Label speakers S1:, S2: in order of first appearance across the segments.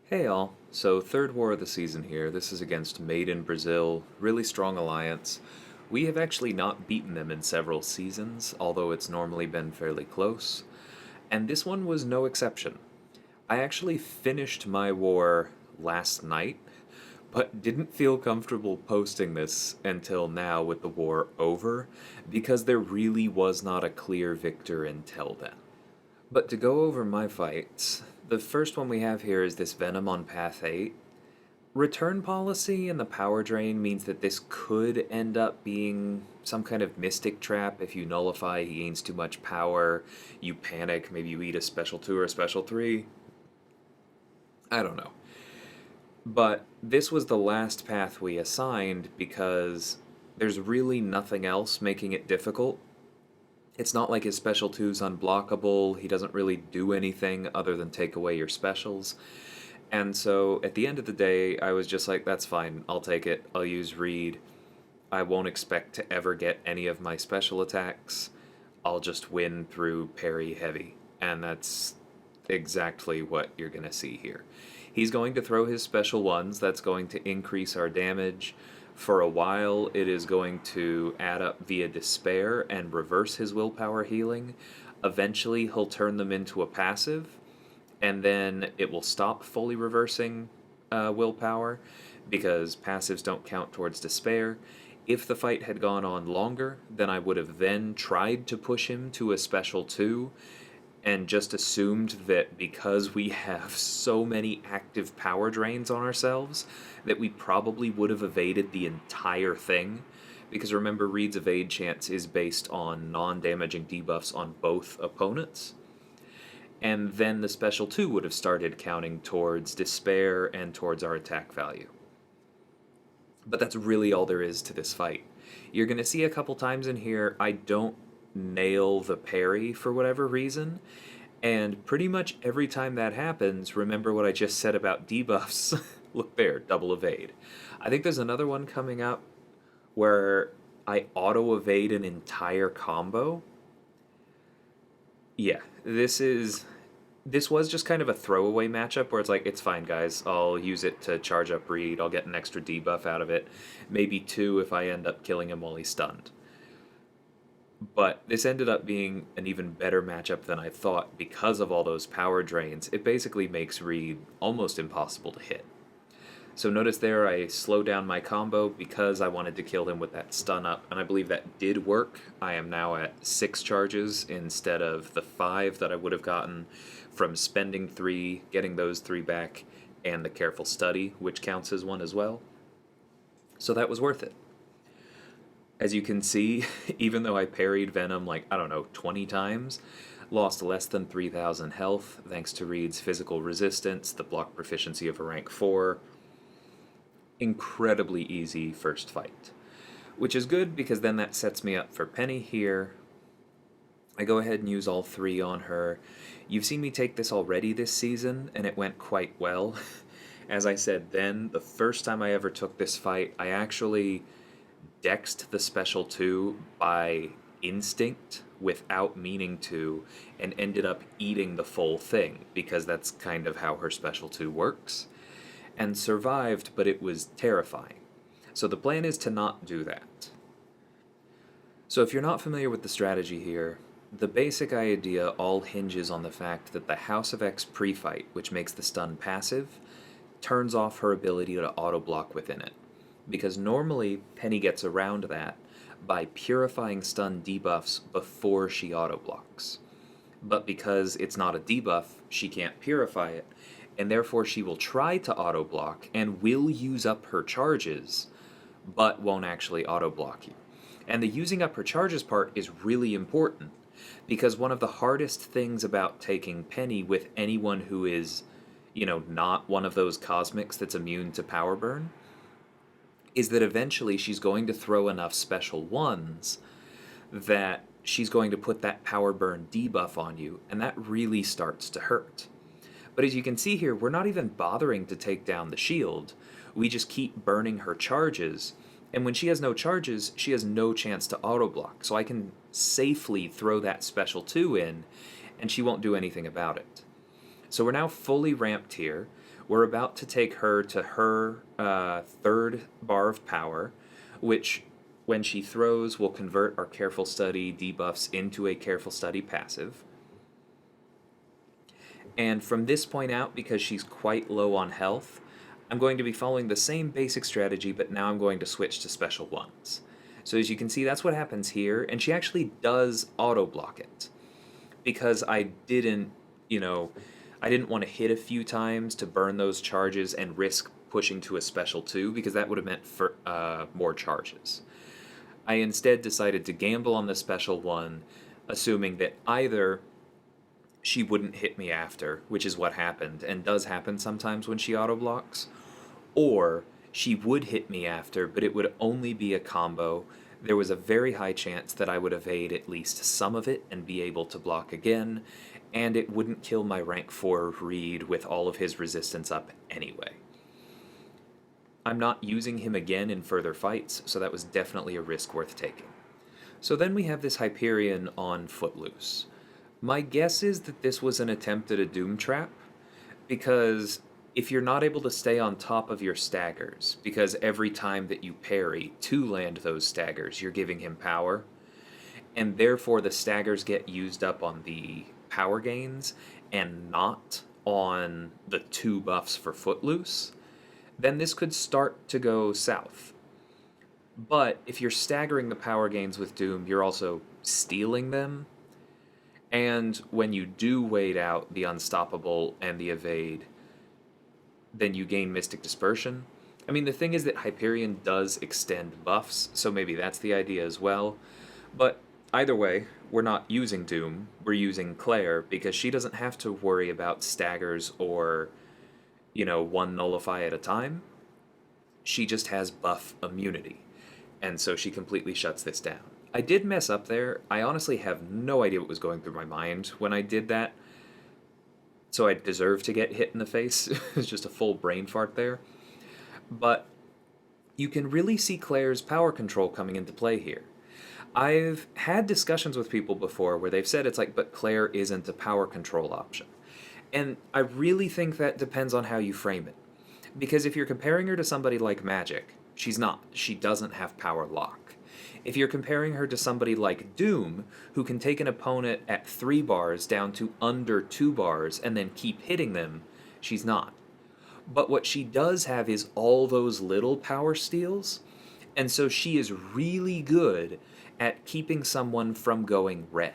S1: Hey all, so third war of the season here. This is against Made in Brazil, really strong alliance. We have actually not beaten them in several seasons, although it's normally been fairly close. And this one was no exception. I actually finished my war last night, but didn't feel comfortable posting this until now with the war over, because there really was not a clear victor until then. But to go over my fights, the first one we have here is this Venom on path 8. Return policy and the power drain means that this could end up being some kind of mystic trap. If you nullify, he gains too much power, you panic, maybe you eat a special 2 or a special 3. I don't know. But this was the last path we assigned because there's really nothing else making it difficult. It's not like his special 2's unblockable, he doesn't really do anything other than take away your specials. And so at the end of the day, I was just like, that's fine, I'll take it, I'll use Reed. I won't expect to ever get any of my special attacks. I'll just win through parry heavy. And that's exactly what you're going to see here. He's going to throw his special ones, that's going to increase our damage. For a while, it is going to add up via despair and reverse his willpower healing. Eventually, he'll turn them into a passive, and then it will stop fully reversing willpower because passives don't count towards despair. If the fight had gone on longer, then I would have then tried to push him to a special 2 and just assumed that because we have so many active power drains on ourselves that we probably would have evaded the entire thing. Because remember, Reed's evade chance is based on non-damaging debuffs on both opponents. And then the special 2 would have started counting towards despair and towards our attack value. But that's really all there is to this fight. You're going to see a couple times in here I don't nail the parry for whatever reason, and pretty much every time that happens, remember what I just said about debuffs. Look there, double evade. I think there's another one coming up where I auto evade an entire combo. Yeah, this was just kind of a throwaway matchup where it's like, it's fine, guys. I'll use it to charge up Reed. I'll get an extra debuff out of it. Maybe 2 if I end up killing him while he's stunned. But this ended up being an even better matchup than I thought because of all those power drains. It basically makes Reed almost impossible to hit. So notice there I slowed down my combo because I wanted to kill him with that stun up, and I believe that did work. I am now at 6 charges instead of the 5 that I would have gotten from spending 3, getting those 3 back, and the careful study, which counts as 1 as well. So that was worth it. As you can see, even though I parried Venom like, I don't know, 20 times, lost less than 3,000 health thanks to Reed's physical resistance, the block proficiency of a rank 4. Incredibly easy first fight. Which is good because then that sets me up for Peni here. I go ahead and use all 3 on her. You've seen me take this already this season, and it went quite well. As I said then, the first time I ever took this fight, I actually dexed the special 2 by instinct without meaning to, and ended up eating the full thing because that's kind of how her special 2 works, and survived, but it was terrifying. So the plan is to not do that. So if you're not familiar with the strategy here, the basic idea all hinges on the fact that the House of X pre-fight, which makes the stun passive, turns off her ability to auto-block within it. Because normally Peni gets around that by purifying stun debuffs before she auto-blocks. But because it's not a debuff, she can't purify it, and therefore she will try to auto-block and will use up her charges, but won't actually auto-block you. And the using up her charges part is really important, because one of the hardest things about taking Peni with anyone who is, not one of those cosmics that's immune to power burn, is that eventually she's going to throw enough special 1s that she's going to put that power burn debuff on you, and that really starts to hurt. But as you can see here, we're not even bothering to take down the shield. We just keep burning her charges, and when she has no charges, she has no chance to auto-block, so I can safely throw that special 2 in, and she won't do anything about it. So we're now fully ramped here. We're about to take her to her third bar of power, which, when she throws, will convert our Careful Study debuffs into a Careful Study passive. And from this point out, because she's quite low on health, I'm going to be following the same basic strategy, but now I'm going to switch to special ones. So as you can see, that's what happens here, and she actually does auto-block it. Because I didn't want to hit a few times to burn those charges and risk pushing to a special 2, because that would have meant for more charges. I instead decided to gamble on the special 1, assuming that either she wouldn't hit me after, which is what happened, and does happen sometimes when she auto-blocks, or she would hit me after, but it would only be a combo. There was a very high chance that I would evade at least some of it and be able to block again, and it wouldn't kill my rank 4 Reed with all of his resistance up anyway. I'm not using him again in further fights, so that was definitely a risk worth taking. So then we have this Hyperion on Footloose. My guess is that this was an attempt at a Doom Trap, because if you're not able to stay on top of your staggers, because every time that you parry to land those staggers, you're giving him power, and therefore the staggers get used up on the power gains and not on the 2 buffs for Footloose, then this could start to go south. But if you're staggering the power gains with Doom, you're also stealing them. And when you do wait out the Unstoppable and the Evade, then you gain Mystic Dispersion. I mean, the thing is that Hyperion does extend buffs, so maybe that's the idea as well. But either way, we're not using Doom, we're using Claire, because she doesn't have to worry about staggers or, 1 nullify at a time. She just has buff immunity, and so she completely shuts this down. I did mess up there. I honestly have no idea what was going through my mind when I did that. So I deserve to get hit in the face. It's just a full brain fart there. But you can really see Claire's power control coming into play here. I've had discussions with people before where they've said it's like, but Claire isn't a power control option. And I really think that depends on how you frame it. Because if you're comparing her to somebody like Magic, she's not. She doesn't have power lock. If you're comparing her to somebody like Doom, who can take an opponent at 3 bars down to under 2 bars and then keep hitting them, she's not. But what she does have is all those little power steals, and so she is really good at keeping someone from going red.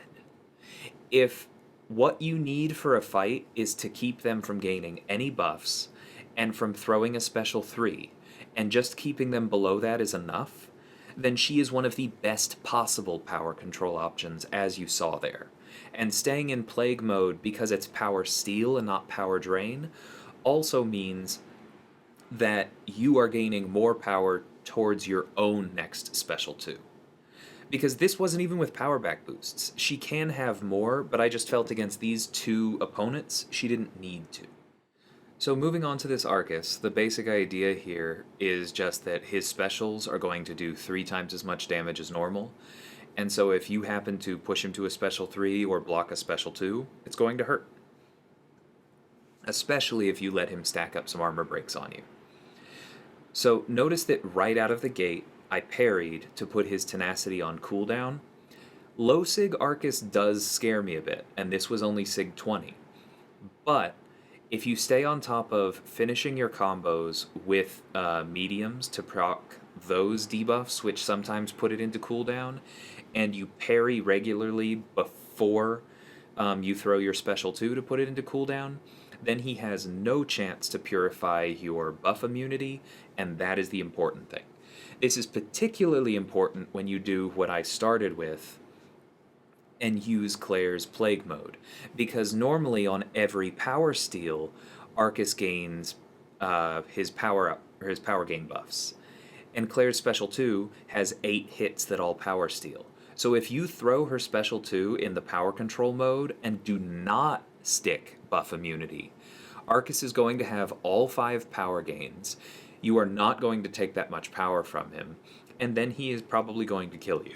S1: If what you need for a fight is to keep them from gaining any buffs and from throwing a special 3, and just keeping them below that is enough, then she is one of the best possible power control options, as you saw there. And staying in Plague mode, because it's power steal and not power drain, also means that you are gaining more power towards your own next special 2. Because this wasn't even with power back boosts. She can have more, but I just felt against these 2 opponents, she didn't need to. So moving on to this Aarkus, the basic idea here is just that his specials are going to do 3 times as much damage as normal, and so if you happen to push him to a special 3 or block a special 2, it's going to hurt. Especially if you let him stack up some armor breaks on you. So notice that right out of the gate, I parried to put his tenacity on cooldown. Low Sig Aarkus does scare me a bit, and this was only Sig 20. But if you stay on top of finishing your combos with mediums to proc those debuffs, which sometimes put it into cooldown, and you parry regularly before you throw your special 2 to put it into cooldown, then he has no chance to purify your buff immunity, and that is the important thing. This is particularly important when you do what I started with and use Claire's Plague mode, because normally on every power steal, Aarkus gains his power gain buffs, and Claire's special 2 has 8 hits that all power steal. So if you throw her special 2 in the power control mode and do not stick buff immunity, Aarkus is going to have all 5 power gains. You are not going to take that much power from him, and then he is probably going to kill you.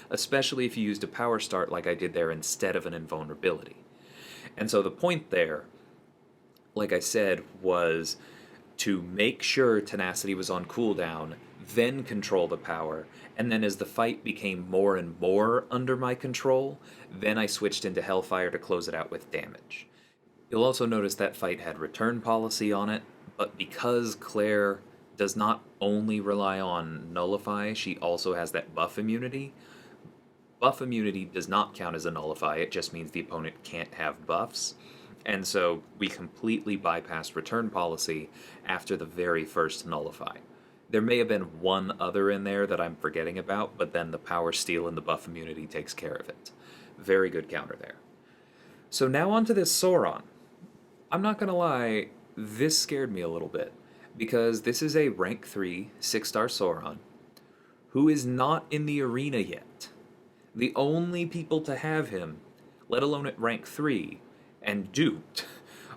S1: Especially if you used a power start like I did there instead of an invulnerability. And so the point there like I said, was to make sure tenacity was on cooldown, then control the power, and then as the fight became more and more under my control, then I switched into Hellfire to close it out with damage. You'll also notice that fight had return policy on it, but because Claire does not only rely on Nullify, she also has that buff immunity. Buff immunity does not count as a Nullify, it just means the opponent can't have buffs. And so we completely bypassed return policy after the very first Nullify. There may have been one other in there that I'm forgetting about, but then the Power Steal and the buff immunity takes care of it. Very good counter there. So now onto this Sauron. I'm not gonna lie, this scared me a little bit, because this is a rank 3, 6-star Sauron, who is not in the arena yet. The only people to have him, let alone at rank 3, and duped,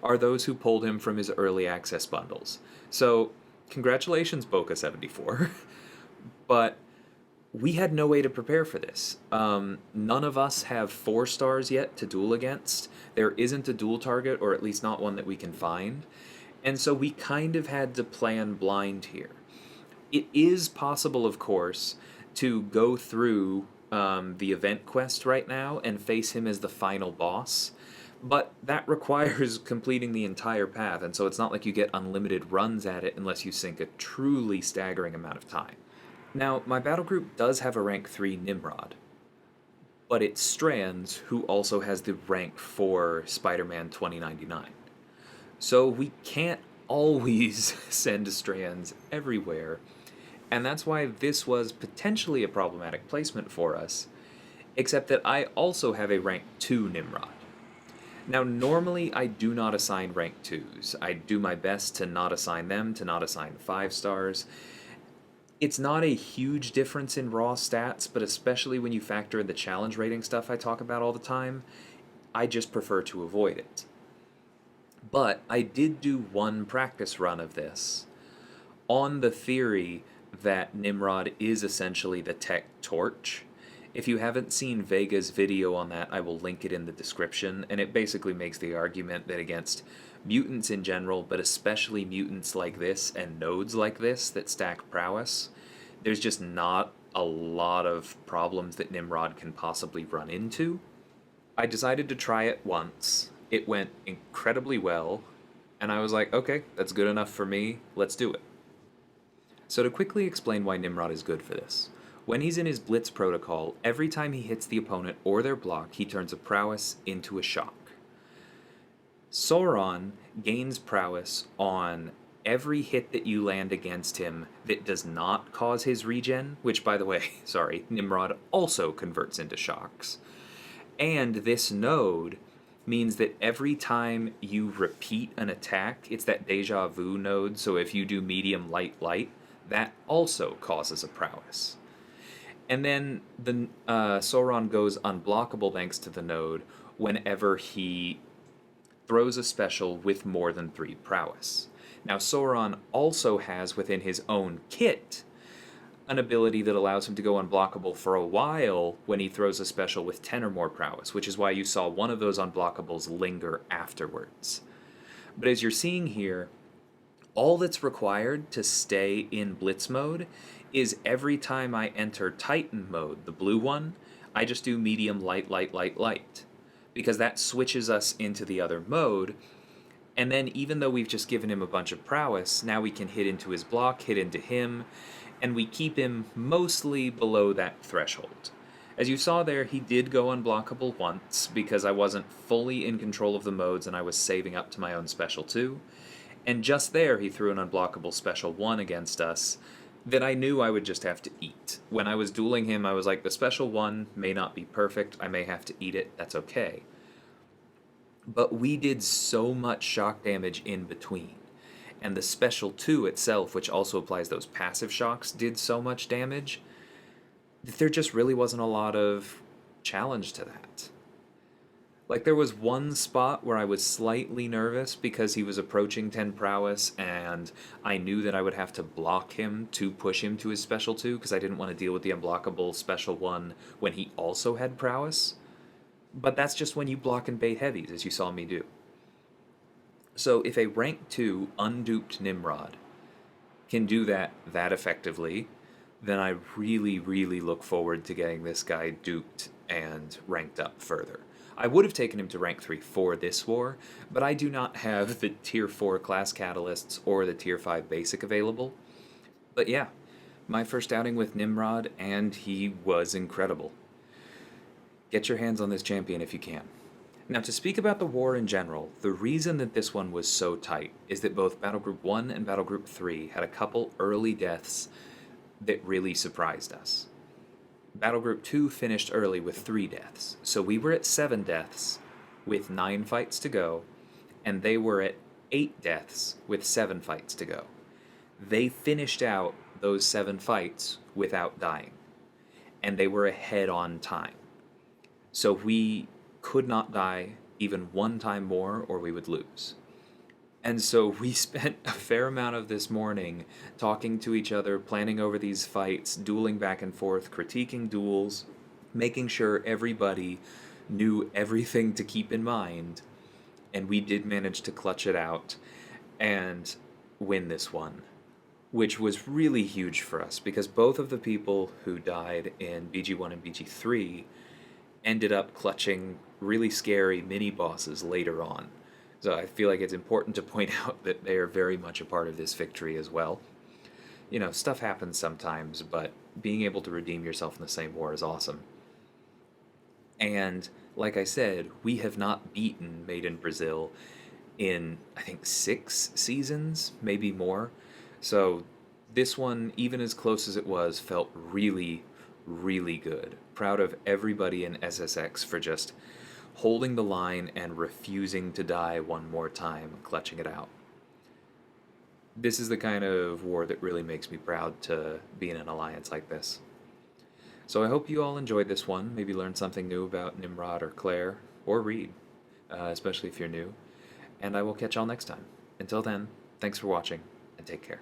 S1: are those who pulled him from his early access bundles. So, congratulations, Boca74. But we had no way to prepare for this. None of us have 4 stars yet to duel against. There isn't a duel target, or at least not one that we can find. And so we kind of had to plan blind here. It is possible, of course, to go through the event quest right now and face him as the final boss, but that requires completing the entire path, and so it's not like you get unlimited runs at it unless you sink a truly staggering amount of time. Now, my battle group does have a rank 3 Nimrod, but it's Strands who also has the rank 4 Spider-Man 2099. So we can't always send Strands everywhere, and that's why this was potentially a problematic placement for us, except that I also have a rank 2 Nimrod. Now, normally I do not assign rank 2s. I do my best to not assign them, to not assign 5 stars. It's not a huge difference in raw stats, but especially when you factor in the challenge rating stuff I talk about all the time, I just prefer to avoid it. But I did do one practice run of this, on the theory that Nimrod is essentially the tech torch. If you haven't seen Vega's video on that, I will link it in the description, and it basically makes the argument that against mutants in general, but especially mutants like this and nodes like this that stack prowess, there's just not a lot of problems that Nimrod can possibly run into. I decided to try it once. It went incredibly well, and I was like, okay, that's good enough for me, let's do it. So to quickly explain why Nimrod is good for this, when he's in his Blitz protocol, every time he hits the opponent or their block, he turns a prowess into a shock. Sauron gains prowess on every hit that you land against him that does not cause his regen, which, by the way, sorry, Nimrod also converts into shocks. And this node means that every time you repeat an attack, it's that deja vu node, so if you do medium, light, light, that also causes a prowess. And then the Sauron goes unblockable thanks to the node whenever he throws a special with more than 3 prowess. Now Sauron also has within his own kit an ability that allows him to go unblockable for a while when he throws a special with 10 or more prowess, which is why you saw one of those unblockables linger afterwards. But as you're seeing here, all that's required to stay in Blitz mode is every time I enter Titan mode, the blue one, I just do medium, light, light, light, light, because that switches us into the other mode. And then even though we've just given him a bunch of prowess, now we can hit into his block, hit into him, and we keep him mostly below that threshold. As you saw there, he did go unblockable once because I wasn't fully in control of the modes and I was saving up to my own special 2. And just there he threw an unblockable special 1 against us that I knew I would just have to eat. When I was dueling him, I was like, the special 1 may not be perfect, I may have to eat it, that's okay. But we did so much shock damage in between. And the special 2 itself, which also applies those passive shocks, did so much damage that there just really wasn't a lot of challenge to that. Like, there was one spot where I was slightly nervous because he was approaching 10 prowess, and I knew that I would have to block him to push him to his special 2, because I didn't want to deal with the unblockable special 1 when he also had prowess. But that's just when you block and bait heavies, as you saw me do. So if a rank 2 unduped Nimrod can do that effectively, then I really, really look forward to getting this guy duped and ranked up further. I would have taken him to rank 3 for this war, but I do not have the tier 4 class catalysts or the tier 5 basic available. But yeah, my first outing with Nimrod, and he was incredible. Get your hands on this champion if you can. Now, to speak about the war in general, the reason that this one was so tight is that both Battle Group 1 and Battle Group 3 had a couple early deaths that really surprised us. Battle Group 2 finished early with 3 deaths, so we were at 7 deaths with 9 fights to go, and they were at 8 deaths with 7 fights to go. They finished out those 7 fights without dying, and they were ahead on time. So we could not die even one time more or we would lose. And so we spent a fair amount of this morning talking to each other, planning over these fights, dueling back and forth, critiquing duels, making sure everybody knew everything to keep in mind. And we did manage to clutch it out and win this one, which was really huge for us because both of the people who died in BG1 and BG3 ended up clutching really scary mini-bosses later on. So I feel like it's important to point out that they are very much a part of this victory as well. You know, stuff happens sometimes, but being able to redeem yourself in the same war is awesome. And like I said, we have not beaten Made in Brazil in, I think, 6 seasons, maybe more. So this one, even as close as it was, felt really, really good. Proud of everybody in SSx for just holding the line and refusing to die one more time, clutching it out. This is the kind of war that really makes me proud to be in an alliance like this. So I hope you all enjoyed this one, maybe learned something new about Nimrod or Claire, or Reed, especially if you're new, and I will catch y'all next time. Until then, thanks for watching, and take care.